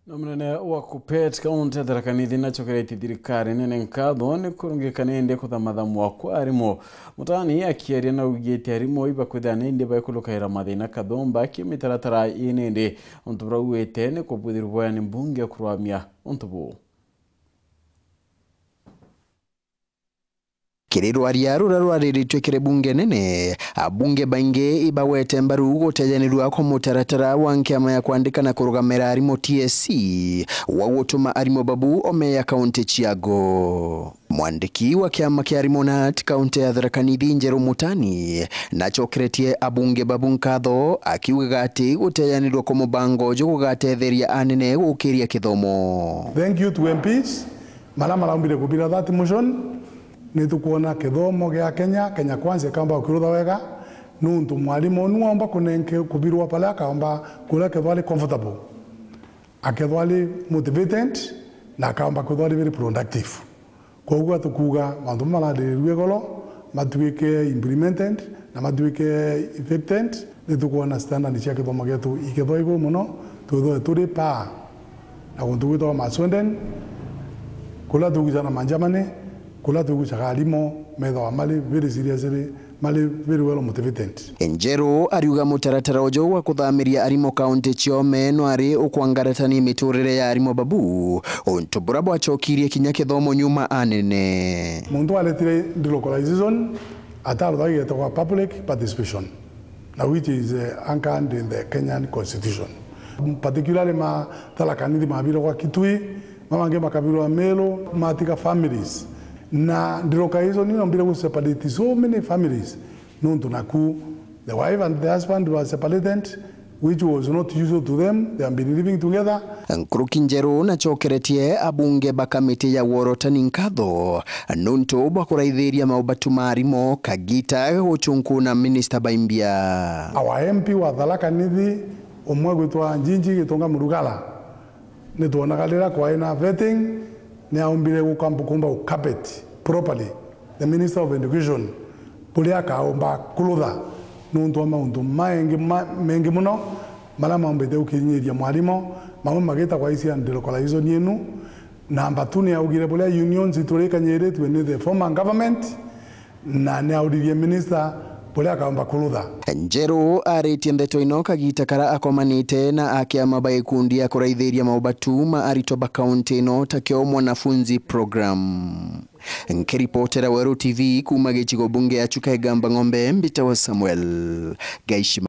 Nomene wa KUPPET kaunti Tharaka-Nithi nachokereti thirikari nene Nkaatho Cia KUTHAMUATHAMUA kwa Arimu mutani akiaria na ugite Arimu iba kwithana indi baikulukaira mathina kathomba kimitaratara inende ontubra uwete ne kubuthirwa ni mbunge kurwamia ontubu Kiriro ariarura rwariritwe kire bunge nene abunge bainge ibawete mbaru gutejanirwa kwa mutaratara wa nkiama ya kuandika na kurugamira Arimu TSC wawotuma Arimu babu omeya kaunti Chiago. Mwandiki wa kiama kia Arimu nat kaunti ya Tharaka-Nithi Njeru Mutani nachokeretie abunge babu Nkaatho akiuga ati gutejanirwa kwa mubango jugugatetheria anene gukiria kithomo. Thank you to MPs malama umbire kubira that motion. Nitukuona kithomo gya Kenya kwanza kamba ukirutha wega nuntu mwalimu nuomba kunenke kubirwa pale akaomba kula kethwali comfortable akethwali motivated na akaomba kethwali very productive koguo tukuga mandu maladirwe golo matuike implemented na matuike effective nitukuona standard cia kithomo getu ikethwa iguru muno tutho turi pa na kuntuwito maswenden kula tugizana manjamane kula tugucaga Arimu metho mali very seriously mali very well motivated. Njeru ariuga mutaratara ujo wa kuthamiria Arimu kaunti Chiome no ari ukwangaratani miturire ya Arimu babu ontubura bwachokirie kinya kithomo nyuma anene. Mundu aletire delocalization ataruthagire kwa public participation na which is anchored in the Kenyan constitution. Particularly ma Tharaka-Nithi mabiro kwa Kitui mamange makabiro Melo matika families na ndiroka nino mbira ku separate so many families nuntu naku the wife and the husband were separated which was not usual to them. They have been living together. Nkuruki Njeru nachokeretie abunge bakamiti ya worotani Nkaatho nuntu bakuraithiria maubatu ma Arimu kagita guchunku na minister Baimbia. Our MP wa Tharaka-Nithi omwe gwitwa Njinji Gitonga Murugala nituonagalira kwa ina vetting ni aumbire gukambukumba carpet properly the Minister of Education pulia kaomba kulutha nuntu maundu mengi muno mala maumbite ukinyiria mwalimu mamwe mageta kwa isi delocalization yenu namba 2 ni augire pulia unions iturikanyire twene the former government na ni audirie minister pulia kaomba kulutha. Njeru aritie ndeto ino kagita kara akomanite na akiama baikundi ya kuraithiria maubatu ma aritoba kaunti ino takio mwanafunzi program. Nkiripotera Weru TV kuma gichigo bunge ya Chuka Igamba Ng'ombe Mbita wa Samuel Gaishima.